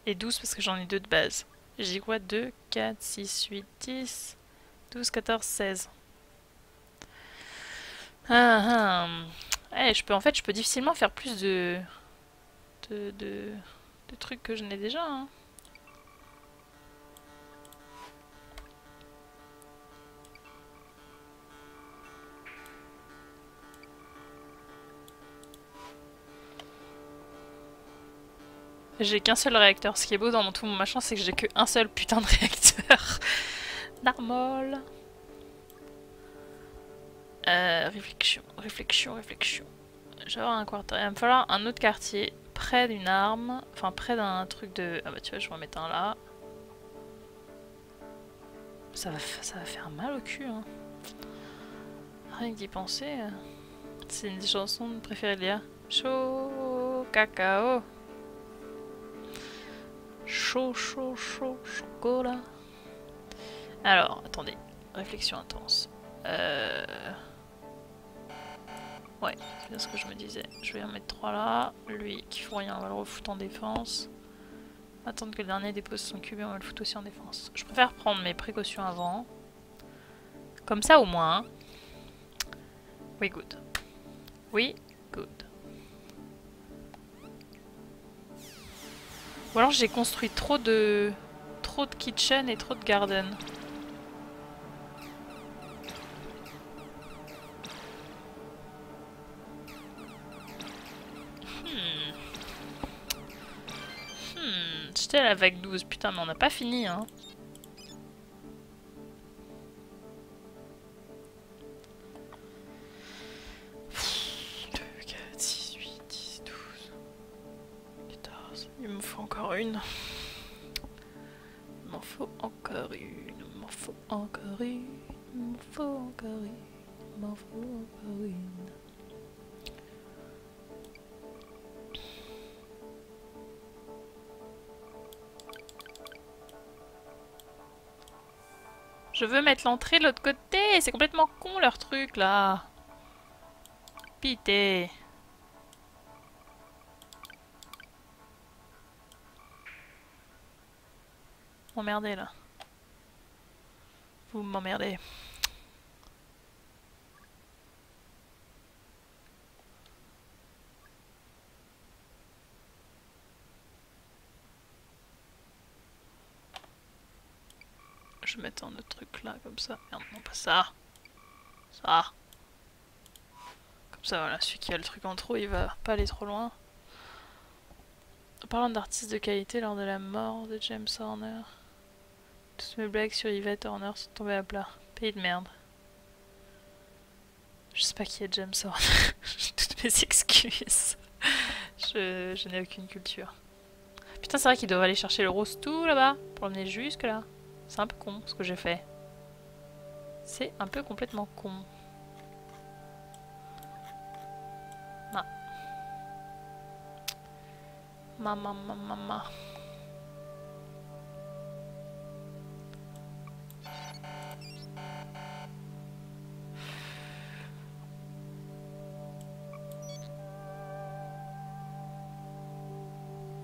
Et 12 parce que j'en ai 2 de base. J'ai dit quoi? 2, 4, 6, 8, 10, 12, 14, 16. Je peux, en fait, je peux difficilement faire plus de trucs que je n'ai déjà. Hein. J'ai qu'un seul réacteur. Ce qui est beau dans tout mon machin, c'est que j'ai qu'un seul putain de réacteur. Narmol. Réflexion. Je vais avoir un quartier. Il va me falloir un autre quartier près d'une arme. Enfin, près d'un truc de... Ah bah tu vois, je vais en mettre un là. Ça va faire mal au cul, hein. Rien que d'y penser. C'est une des chansons préférées de Léa. Chaud cacao. Chaud, chaud, chaud, chocolat. Alors, attendez. Réflexion intense. Ouais, c'est bien ce que je me disais. Je vais en mettre 3 là. Lui, qui fout rien, on va le refoutre en défense. Attendre que le dernier dépose son cube et on va le foutre aussi en défense. Je préfère prendre mes précautions avant. Comme ça au moins. Oui, good. Oui, good. Ou alors j'ai construit trop de kitchen et trop de garden. J'étais à la vague 12. Putain, mais on n'a pas fini, hein. Il me faut encore une. Il m'en faut encore une. Il m'en faut encore une. Il m'en faut encore une. Il m'en faut encore une. Je veux mettre l'entrée de l'autre côté. C'est complètement con leur truc là. Pité. M'emmerdez là. Vous m'emmerdez. Je vais mettre un autre truc là, comme ça. Merde, non pas ça. Ça. Comme ça, voilà. Celui qui a le truc en trop, il va pas aller trop loin. En parlant d'artistes de qualité, lors de la mort de James Horner, toutes mes blagues sur Yvette Horner sont tombées à plat. Pays de merde. Je sais pas qui est James Horner. Toutes mes excuses. Je n'ai aucune culture. Putain, c'est vrai qu'ils doivent aller chercher le rose tout là-bas pour l'emmener jusque là. C'est un peu con ce que j'ai fait. C'est un peu complètement con. Mama.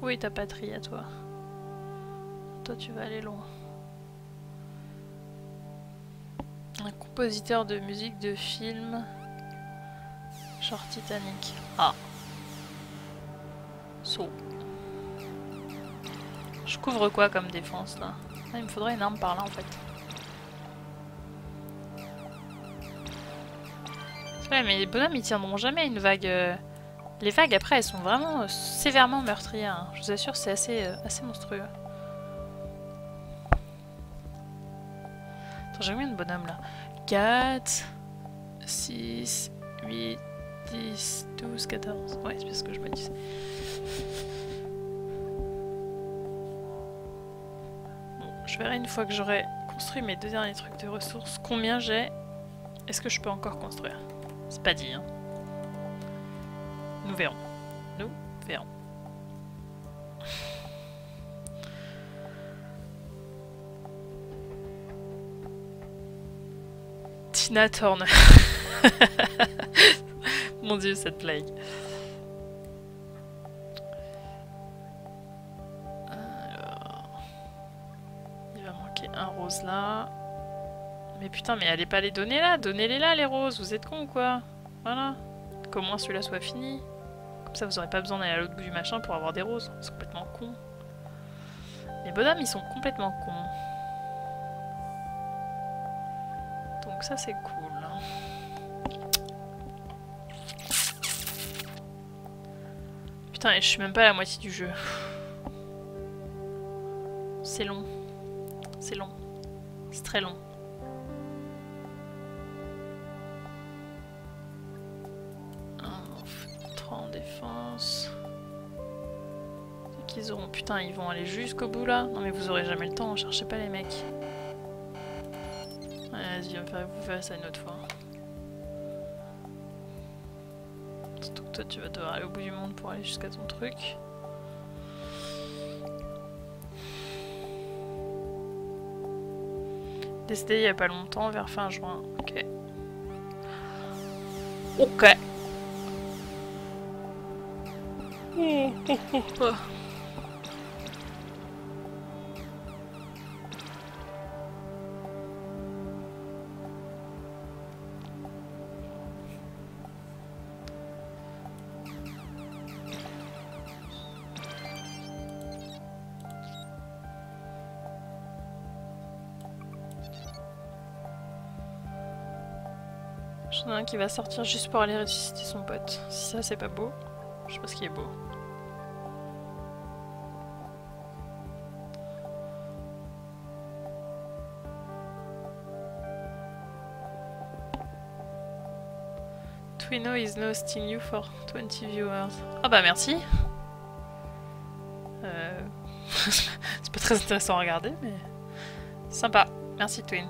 Où est ta patrie à toi? Toi tu vas aller loin. Un compositeur de musique de film. Genre Titanic. Ah. Saut. Je couvre quoi comme défense là? Ah, il me faudrait une arme par là en fait. Ouais, mais les bonhommes ils tiendront jamais à une vague. Les vagues après elles sont vraiment sévèrement meurtrières. Hein. Je vous assure, c'est assez monstrueux. Attends, j'ai combien de bonhommes là? 4, 6, 8, 10, 12, 14. Ouais, c'est bien ce que je me disais. Je verrai une fois que j'aurai construit mes 2 derniers trucs de ressources combien j'ai. Est-ce que je peux encore construire? C'est pas dit, hein. Nous verrons. Nous verrons. Tina Turner. Mon dieu, cette blague. Un rose là. Mais putain, mais allez pas les donner là. Donnez-les là, les roses. Vous êtes cons ou quoi? Voilà. Qu'au moins celui-là soit fini. Comme ça, vous aurez pas besoin d'aller à l'autre bout du machin pour avoir des roses. C'est complètement con. Les bonhommes, ils sont complètement cons. Donc ça, c'est cool. Putain, et je suis même pas à la moitié du jeu. C'est long. C'est long. C'est très long. Un, 3 en défense. C'est qu'ils auront... Putain, ils vont aller jusqu'au bout là. Non mais vous aurez jamais le temps, hein. Cherchez pas les mecs. Ouais, vas-y, vous verrez ça une autre fois. toi tu vas devoir aller au bout du monde pour aller jusqu'à ton truc. Décédé il y a pas longtemps, vers fin juin. Ok. Ok. Oh. J'en ai un qui va sortir juste pour aller ressusciter son pote. Si ça c'est pas beau, je sais pas ce qui est beau. Twino is now hosting you for 20 viewers. Ah bah merci. C'est pas très intéressant à regarder, mais sympa. Merci Twin.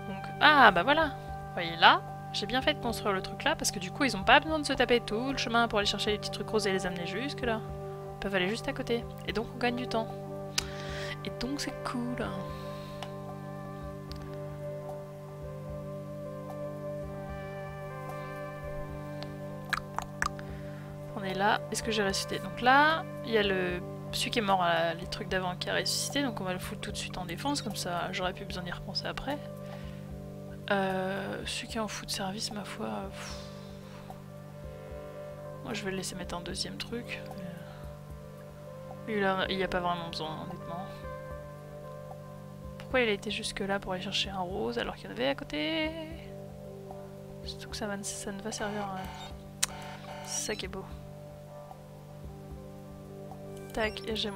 Donc, ah bah voilà. Vous voyez là, j'ai bien fait de construire le truc là parce que du coup ils ont pas besoin de se taper tout le chemin pour aller chercher les petits trucs roses et les amener jusque là. Ils peuvent aller juste à côté. Et donc on gagne du temps. Et donc c'est cool. On est là. Est-ce que j'ai ressuscité? Donc là, il y a celui qui est mort à les trucs d'avant qui a ressuscité, donc on va le foutre tout de suite en défense, comme ça j'aurais plus besoin d'y repenser après. Celui qui est en foot service, ma foi... Moi je vais le laisser mettre un deuxième truc. Lui là, il n'y a pas vraiment besoin, honnêtement. Pourquoi il a été jusque là pour aller chercher un rose alors qu'il y en avait à côté? Surtout que ça ne va servir à... C'est ça qui est beau. Tac, et j'ai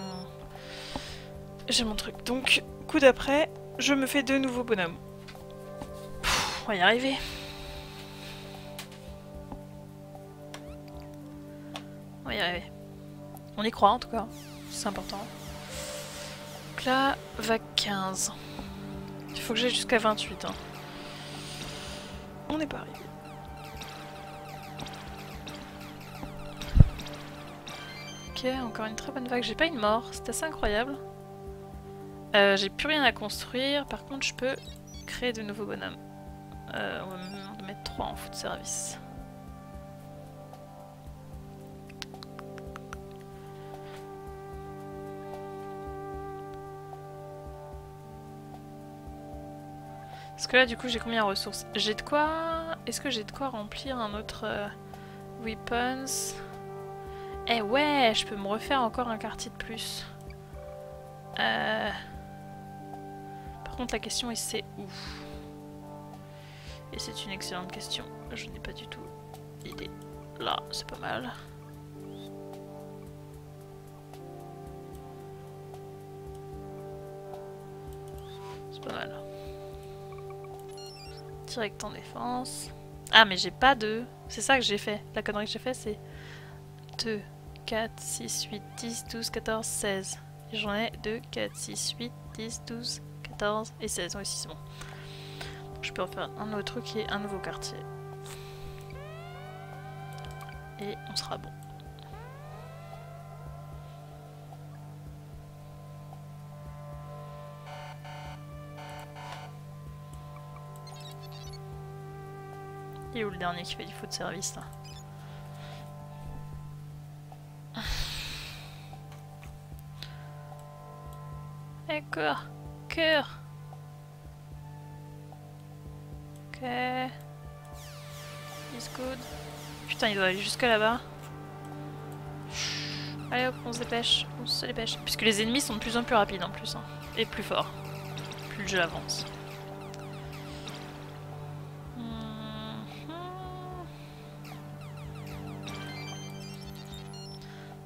mon truc. Donc, coup d'après, je me fais 2 nouveaux bonhommes. Pff, on va y arriver. On va y arriver. On y croit en tout cas. C'est important. Donc là, vague 15. Il faut que j'aille jusqu'à 28. Hein. On n'est pas arrivé. Ok, encore une très bonne vague. J'ai pas une mort, c'est assez incroyable. J'ai plus rien à construire, par contre je peux créer de nouveaux bonhommes. On va en mettre 3 en foot service. Parce que là du coup j'ai combien de ressources? J'ai de quoi... Est-ce que j'ai de quoi remplir un autre weapons? Eh ouais, je peux me refaire encore un quartier de plus. Par contre la question est c'est où? Et c'est une excellente question. Je n'ai pas du tout idée. Là, c'est pas mal. C'est pas mal. Direct en défense. Ah mais j'ai pas de... C'est ça que j'ai fait. La connerie que j'ai fait c'est 2, 4, 6, 8, 10, 12, 14, 16. Et j'en ai 2, 4, 6, 8, 10, 12, 14 et 16. Oui, c'est bon. Donc, je peux refaire un autre truc et un nouveau quartier. Et on sera bon. Et où le dernier qui fait du foot de service là? D'accord, cœur. Ok. He's good. Putain, il doit aller jusque là-bas. Allez hop, on se dépêche, on se dépêche. Puisque les ennemis sont de plus en plus rapides en plus, hein. Et plus forts. Plus le jeu avance.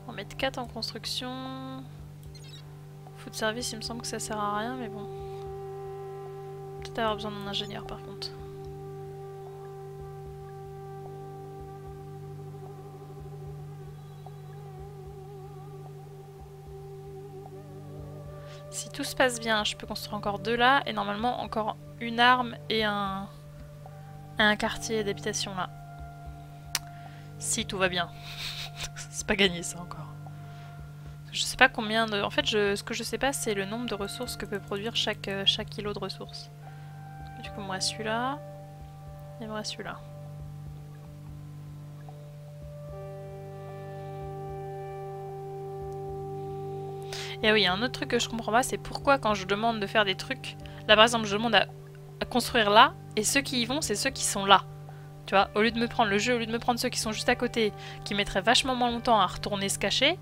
On va mettre 4 en construction. Food service, il me semble que ça sert à rien, mais bon. Peut-être avoir besoin d'un ingénieur par contre. Si tout se passe bien, je peux construire encore 2 là, et normalement encore une arme et un un quartier d'habitation là. Si tout va bien. C'est pas gagné ça encore. Je sais pas combien de... En fait, ce que je sais pas, c'est le nombre de ressources que peut produire chaque kilo de ressources. Du coup, il me reste celui-là. Il me reste celui-là. Et oui, un autre truc que je comprends pas, c'est pourquoi quand je demande de faire des trucs... Là, par exemple, je demande à construire là, et ceux qui y vont, c'est ceux qui sont là. Tu vois, au lieu de me prendre le jeu, au lieu de me prendre ceux qui sont juste à côté, qui mettraient vachement moins longtemps à retourner se cacher,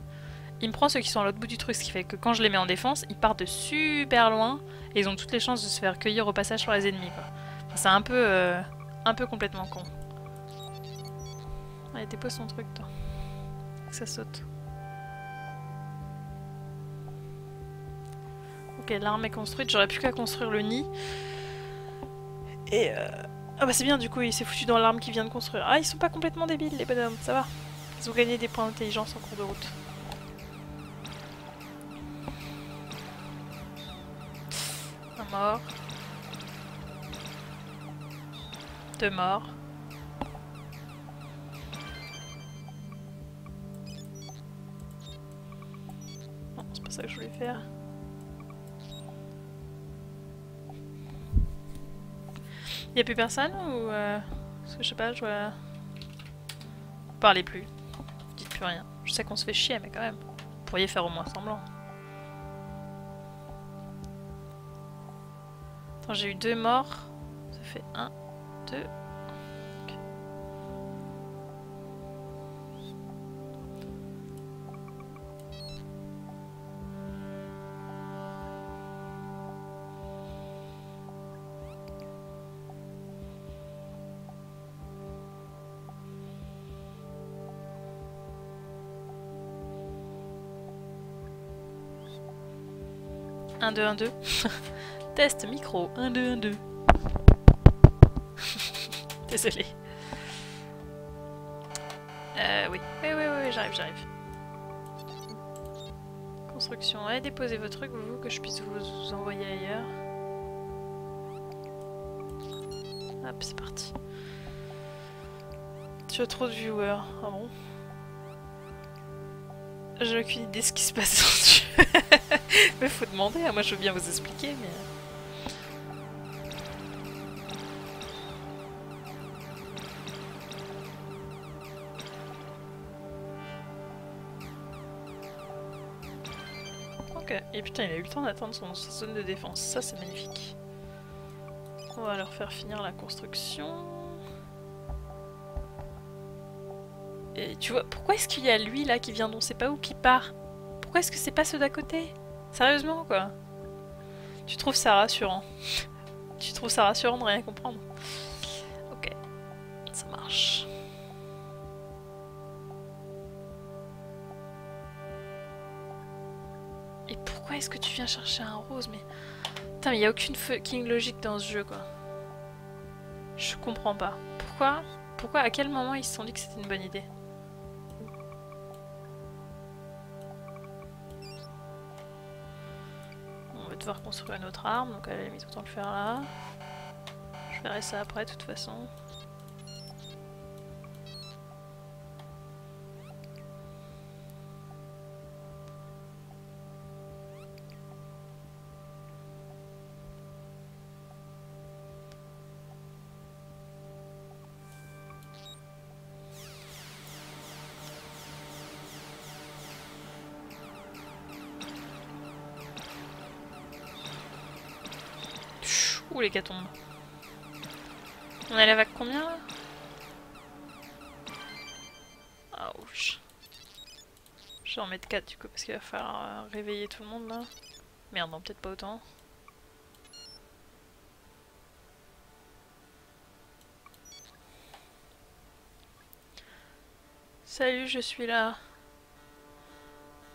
il me prend ceux qui sont à l'autre bout du truc, ce qui fait que quand je les mets en défense, ils partent de super loin, et ils ont toutes les chances de se faire cueillir au passage par les ennemis, quoi. Enfin, c'est un peu complètement con. Allez, dépose ton truc, toi. Que ça saute. Ok, l'arme est construite, j'aurais plus qu'à construire le nid. Et ah bah c'est bien, du coup il s'est foutu dans l'arme qu'il vient de construire. Ah, ils sont pas complètement débiles les bonhommes, ça va. Ils ont gagné des points d'intelligence en cours de route. Un mort. Deux morts. Non, c'est pas ça que je voulais faire. Y'a plus personne ou parce que je sais pas, je vois... Parlez plus. Dites plus rien. Je sais qu'on se fait chier, mais quand même. Vous pourriez faire au moins semblant. Attends, j'ai eu 2 morts. Ça fait 1, 2... Okay. Un, 2, 1, 2. Test micro. 1, 2, 1, 2. Désolée. Oui. Oui, j'arrive. Construction. Allez, déposez vos trucs, vous, que je puisse vous envoyer ailleurs. Hop, c'est parti. Tu as trop de viewers. Ah bon? J'ai aucune idée de ce qui se passe dans ce jeu. Mais faut demander, hein. Moi je veux bien vous expliquer, mais... Ok, et putain il a eu le temps d'attendre sa zone de défense, ça c'est magnifique. On va leur faire finir la construction. Et tu vois, pourquoi est-ce qu'il y a lui là qui vient d'on sait pas où qui part? Pourquoi est-ce que c'est pas ceux d'à côté? Sérieusement quoi? Tu trouves ça rassurant? Tu trouves ça rassurant de rien comprendre? Ok, ça marche. Et pourquoi est-ce que tu viens chercher un rose? Mais... Putain, mais il n'y a aucune fucking logique dans ce jeu quoi. Je comprends pas. Pourquoi à quel moment ils se sont dit que c'était une bonne idée? On va devoir construire une autre arme, donc à la limite autant le faire là. Je verrai ça après de toute façon. Ouh les catombes. On est à la vague combien là? Ouch. Je vais en mettre 4 du coup parce qu'il va falloir réveiller tout le monde là. Merde, non peut-être pas autant. Salut, je suis là.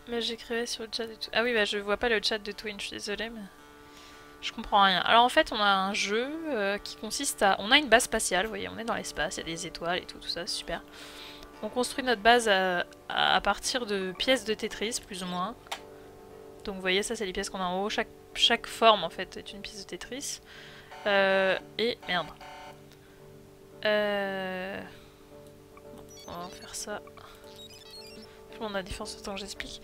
Mais j'écrivais sur le chat de tout. Ah oui, bah je vois pas le chat de Twin, je suis désolée mais... Je comprends rien. Alors en fait on a un jeu qui consiste à... On a une base spatiale, vous voyez, on est dans l'espace, il y a des étoiles et tout ça, c'est super. On construit notre base à partir de pièces de Tetris, plus ou moins. Donc vous voyez, ça c'est les pièces qu'on a en haut. Chaque forme en fait est une pièce de Tetris. Et merde. On va faire ça. On a défense autant que j'explique.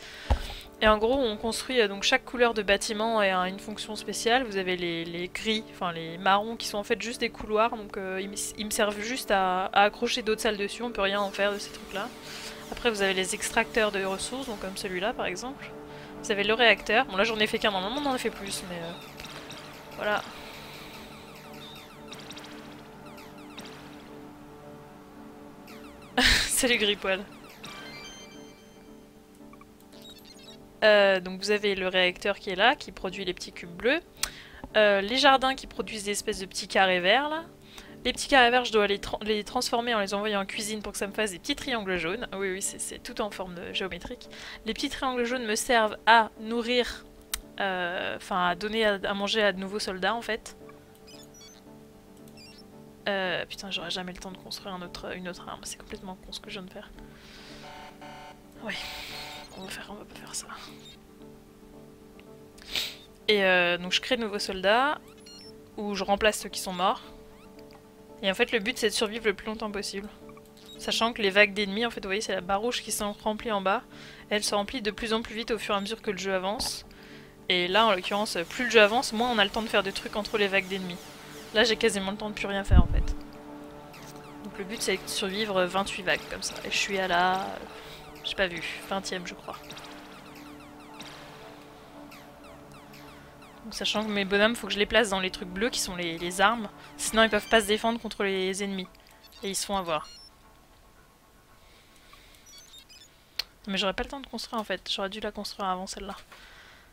Et en gros, on construit donc chaque couleur de bâtiment a une fonction spéciale. Vous avez les gris, enfin les marrons qui sont en fait juste des couloirs, donc ils me servent juste à accrocher d'autres salles dessus. On peut rien en faire de ces trucs-là. Après, vous avez les extracteurs de ressources, donc comme celui-là par exemple. Vous avez le réacteur. Bon là, j'en ai fait qu'un. Normalement, on en a fait plus, mais voilà. C'est les gris poils. Donc vous avez le réacteur qui est là, qui produit les petits cubes bleus. Les jardins qui produisent des espèces de petits carrés verts là. Les petits carrés verts, je dois les transformer en les envoyant en cuisine pour que ça me fasse des petits triangles jaunes. Oui, oui, c'est tout en forme géométrique. Les petits triangles jaunes me servent à nourrir, enfin à donner à manger à de nouveaux soldats en fait. Putain, j'aurais jamais le temps de construire une autre arme, c'est complètement con ce que je viens de faire. Ouais, on va pas faire ça. Et donc je crée de nouveaux soldats, ou je remplace ceux qui sont morts. Et en fait le but c'est de survivre le plus longtemps possible. Sachant que les vagues d'ennemis, en fait vous voyez c'est la barre rouge qui se remplit en bas. Elle se remplit de plus en plus vite au fur et à mesure que le jeu avance. Et là en l'occurrence, plus le jeu avance, moins on a le temps de faire des trucs entre les vagues d'ennemis. Là j'ai quasiment le temps de plus rien faire en fait. Donc le but c'est de survivre 28 vagues comme ça. Et je suis à la... j'ai pas vu, 20ème je crois. Donc, sachant que mes bonhommes, faut que je les place dans les trucs bleus qui sont les armes. Sinon ils peuvent pas se défendre contre les ennemis. Et ils se font avoir. Mais j'aurais pas le temps de construire en fait. J'aurais dû la construire avant celle-là.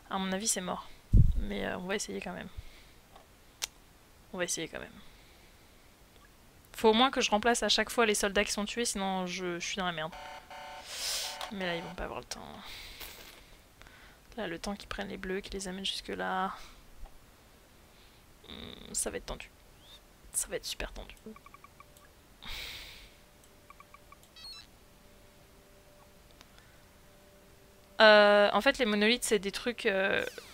À mon avis c'est mort. Mais on va essayer quand même. On va essayer quand même. Faut au moins que je remplace à chaque fois les soldats qui sont tués, sinon je suis dans la merde. Mais là ils vont pas avoir le temps. Là le temps qu'ils prennent les bleus, qu'ils les amènent jusque là. Ça va être tendu. Ça va être super tendu. En fait les monolithes c'est des trucs...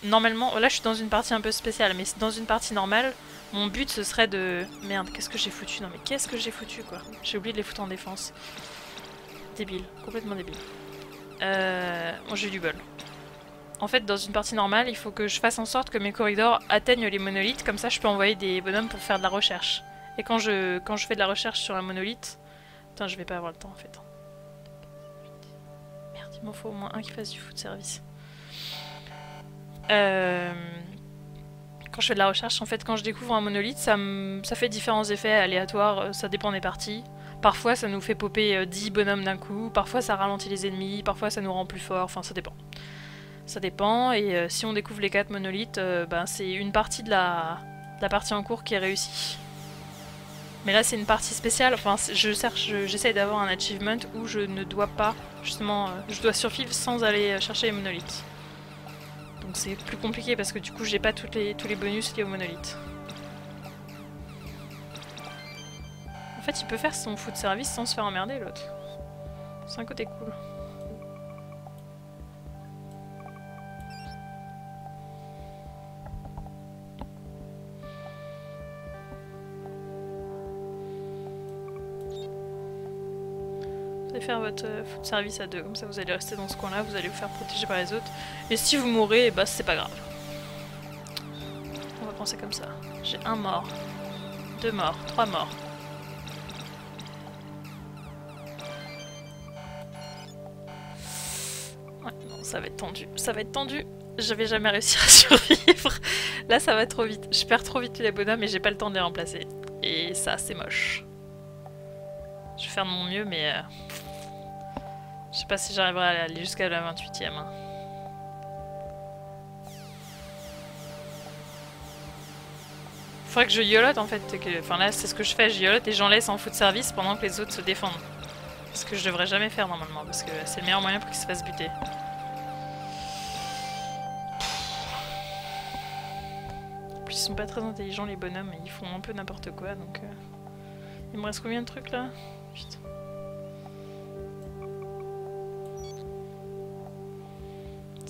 normalement, là je suis dans une partie un peu spéciale, mais dans une partie normale, mon but ce serait de... Merde, qu'est-ce que j'ai foutu? Non mais qu'est-ce que j'ai foutu quoi? J'ai oublié de les foutre en défense. Débile, complètement débile. Bon, j'ai eu du bol. En fait dans une partie normale il faut que je fasse en sorte que mes corridors atteignent les monolithes, comme ça je peux envoyer des bonhommes pour faire de la recherche. Et quand je fais de la recherche sur un monolithe... Putain je vais pas avoir le temps en fait. Merde, il m'en faut au moins un qui fasse du foot service. Quand je fais de la recherche, en fait, quand je découvre un monolithe, ça fait différents effets aléatoires, ça dépend des parties. Parfois, ça nous fait popper 10 bonhommes d'un coup, parfois ça ralentit les ennemis, parfois ça nous rend plus fort, enfin ça dépend. Ça dépend, et si on découvre les 4 monolithes, ben, c'est une partie de la partie en cours qui est réussie. Mais là, c'est une partie spéciale, enfin, j'essaye d'avoir un achievement où je ne dois pas, justement, je dois survivre sans aller chercher les monolithes. Donc c'est plus compliqué parce que du coup j'ai pas tous les bonus liés au monolithe. En fait il peut faire son foot service sans se faire emmerder l'autre. C'est un côté cool. Vous allez faire votre foot service à deux, comme ça vous allez rester dans ce coin là, vous allez vous faire protéger par les autres. Et si vous mourrez, bah c'est pas grave. On va penser comme ça. J'ai un mort, 2 morts, 3 morts. Ouais, non, ça va être tendu, ça va être tendu. Je vais jamais réussir à survivre. Là ça va trop vite, je perds trop vite les bonhommes et j'ai pas le temps de les remplacer. Et ça c'est moche. Je vais faire de mon mieux mais... je sais pas si j'arriverai à aller jusqu'à la 28ème. Hein. Faudrait que je yolote en fait. Enfin là c'est ce que je fais, je yolote et j'en laisse en foot service pendant que les autres se défendent. Ce que je devrais jamais faire normalement parce que c'est le meilleur moyen pour qu'ils se fassent buter. En plus ils sont pas très intelligents les bonhommes et ils font un peu n'importe quoi donc... Il me reste combien de trucs là? Putain.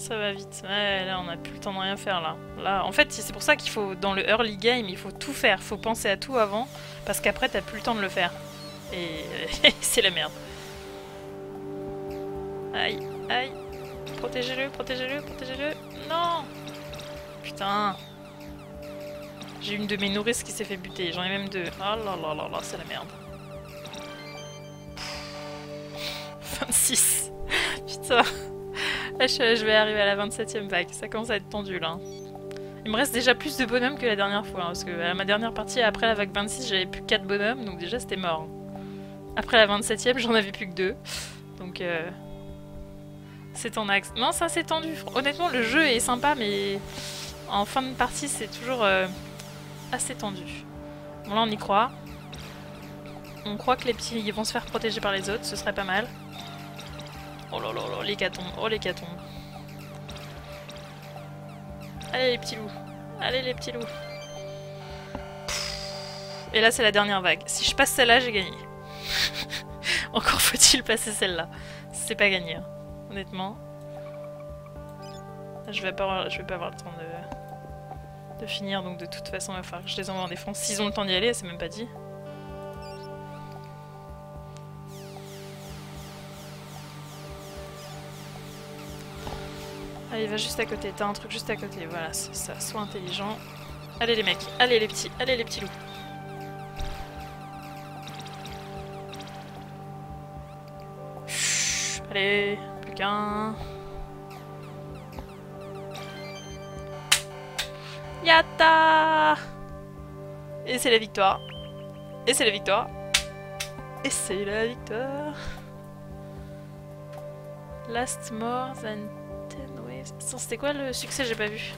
Ça va vite. Ouais, là, on a plus le temps de rien faire, là. Là, en fait, c'est pour ça qu'il faut, dans le early game, il faut tout faire. Faut penser à tout avant, parce qu'après, t'as plus le temps de le faire. Et c'est la merde. Aïe, aïe. Protégez-le, protégez-le, protégez-le. Non! Putain. J'ai une de mes nourrices qui s'est fait buter. J'en ai même deux. Oh là là là là, c'est la merde. 26. Putain. Là, je vais arriver à la 27e vague. Ça commence à être tendu, là. Il me reste déjà plus de bonhommes que la dernière fois. Hein, parce que à ma dernière partie, après la vague 26, j'avais plus 4 bonhommes. Donc déjà, c'était mort. Après la 27e, j'en avais plus que 2. Donc... c'est en axe. Non, ça c'est tendu. Honnêtement, le jeu est sympa, mais en fin de partie, c'est toujours assez tendu. Bon, là, on y croit. On croit que les petits ils vont se faire protéger par les autres, ce serait pas mal. Oh là là là, l'hécatombe. Oh l'hécatombe. Allez les petits loups. Allez les petits loups. Et là, c'est la dernière vague. Si je passe celle-là, j'ai gagné. Encore faut-il passer celle-là. C'est pas gagné. Hein. Honnêtement. Je vais pas avoir le temps de finir, donc de toute façon, il va falloir que je les envoie en défense. S'ils ont le temps d'y aller, c'est même pas dit. Allez, va juste à côté. T'as un truc juste à côté. Voilà, c'est ça. Sois intelligent. Allez les mecs. Allez les petits. Allez les petits loups. Chut. Allez. Plus qu'un. Yatta! Et c'est la victoire. Et c'est la victoire. Et c'est la victoire. Last more than 10 waves. C'était quoi le succès? J'ai pas vu.